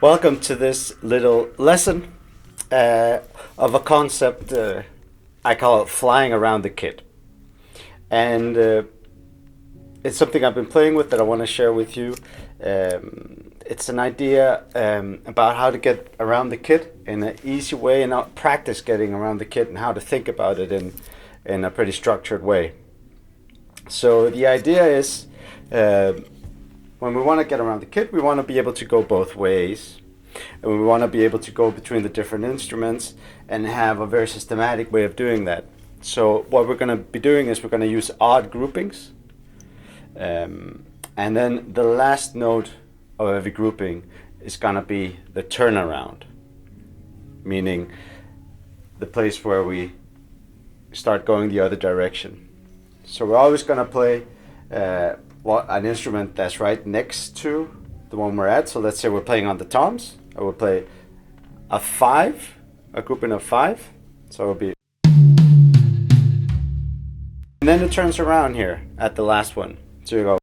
Welcome to this little lesson of a concept I call it flying around the kit. And it's something I've been playing with that I want to share with you. It's an idea about how to get around the kit in an easy way and not practice getting around the kit and how to think about it in a pretty structured way. So the idea is when we want to get around the kit, we want to be able to go both ways. And we want to be able to go between the different instruments and have a very systematic way of doing that. So what we're going to be doing is we're going to use odd groupings. And then the last note of every grouping is going to be the turnaround, meaning the place where we start going the other direction. So we're always going to play an instrument that's right next to the one we're at. So let's say we're playing on the toms. I will play a 5, a grouping of 5. So it will be. And then it turns around here at the last one. So you go.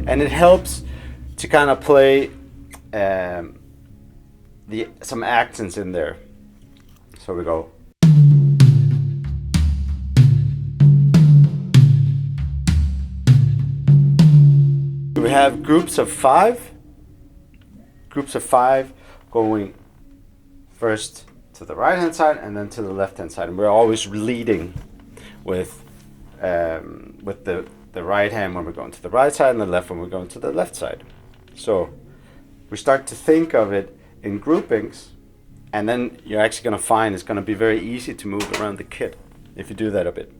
And it helps to kind of play some accents in there. So we go. We have groups of 5 going first to the right hand side and then to the left hand side, and we're always leading with the right hand when we're going to the right side and the left when we're going to the left side. So we start to think of it in groupings, and then you're actually going to find it's going to be very easy to move around the kit if you do that a bit.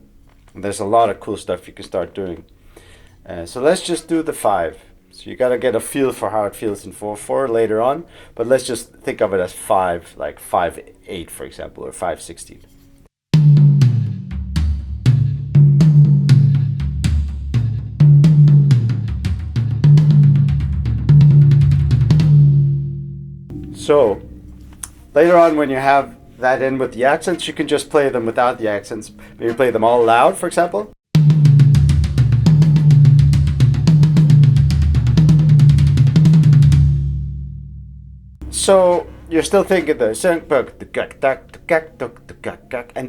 And there's a lot of cool stuff you can start doing. So let's just do the 5. So you got to get a feel for how it feels in 4/4 later on, but let's just think of it as 5, like 5/8 for example, or 5/16. So later on, when you have that in with the accents, you can just play them without the accents. Maybe play them all loud, for example. So you're still thinking and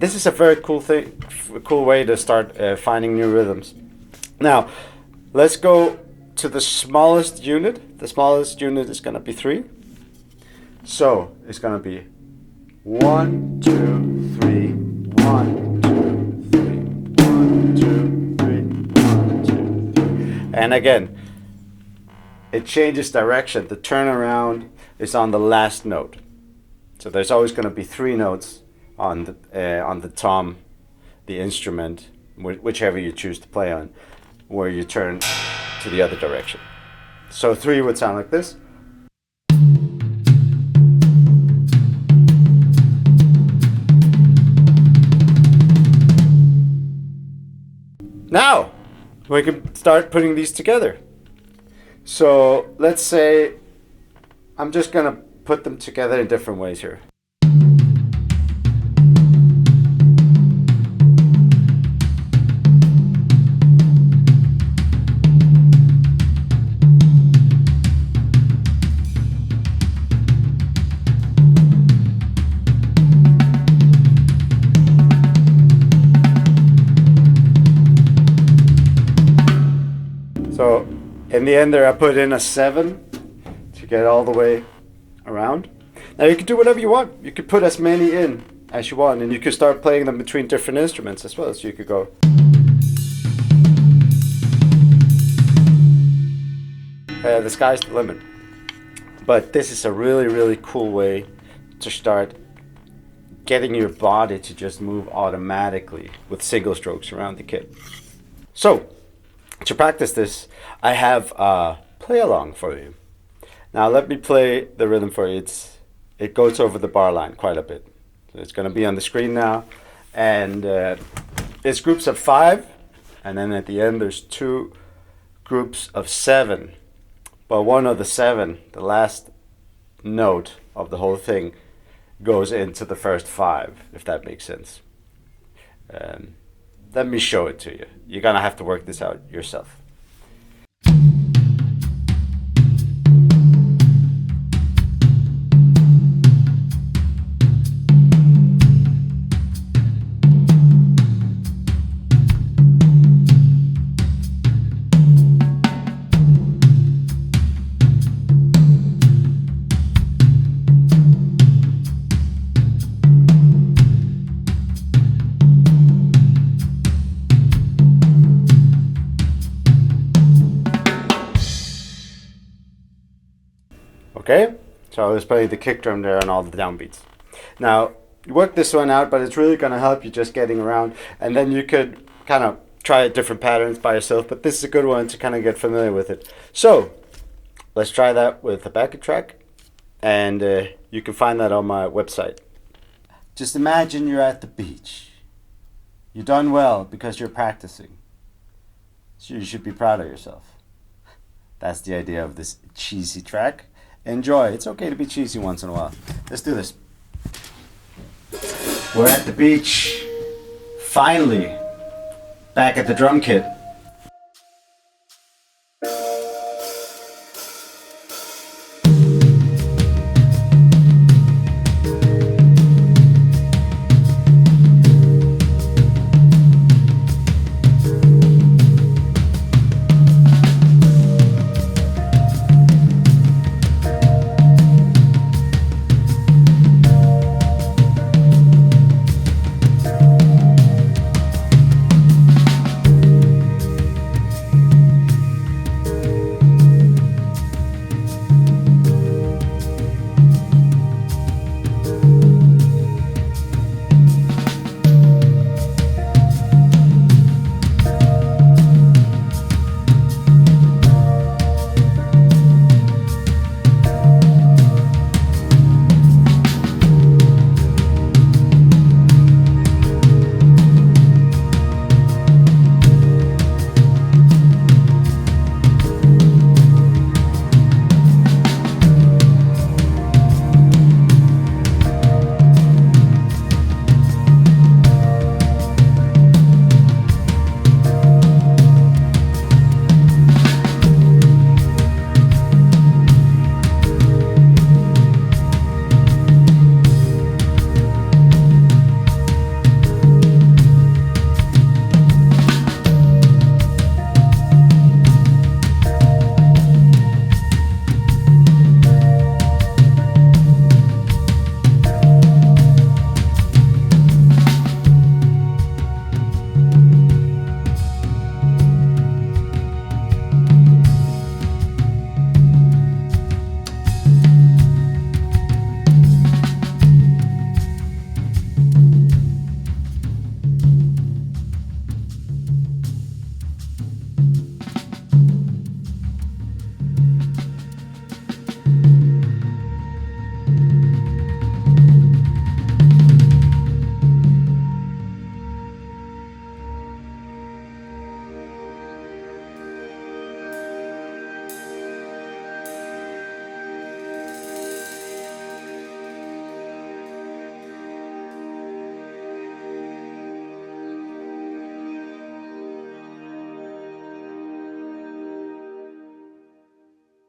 this is a very cool way to start finding new rhythms. Now, let's go to the smallest unit. The smallest unit is going to be 3. So it's going to be 1, 2, 3, 1, 2, 3, 1, 2, 3, 1, 2, 3. And again, it changes direction. The turnaround is on the last note. So there's always going to be 3 notes on the tom, the instrument, whichever you choose to play on, where you turn to the other direction. So 3 would sound like this. Now we can start putting these together. So let's say I'm just going to put them together in different ways here. So in the end there I put in a 7 to get all the way around. Now you can do whatever you want. You could put as many in as you want, and you could start playing them between different instruments as well. So you could go. The sky's the limit. But this is a really, really cool way to start getting your body to just move automatically with single strokes around the kit. So to practice this, I have a play along for you. Now let me play the rhythm for you. It goes over the bar line quite a bit. So it's going to be on the screen now, and it's groups of 5, and then at the end there's 2 groups of 7. But one of the 7, the last note of the whole thing, goes into the first 5, if that makes sense. Let me show it to you. You're gonna have to work this out yourself. Okay? So I was playing the kick drum there and all the downbeats. Now, work this one out, but it's really going to help you just getting around. And then you could kind of try different patterns by yourself, but this is a good one to kind of get familiar with it. So, let's try that with a backing track. And you can find that on my website. Just imagine you're at the beach. You've done well because you're practicing. So you should be proud of yourself. That's the idea of this cheesy track. Enjoy. It's okay to be cheesy once in a while. Let's do this. We're at the beach. Finally, back at the drum kit.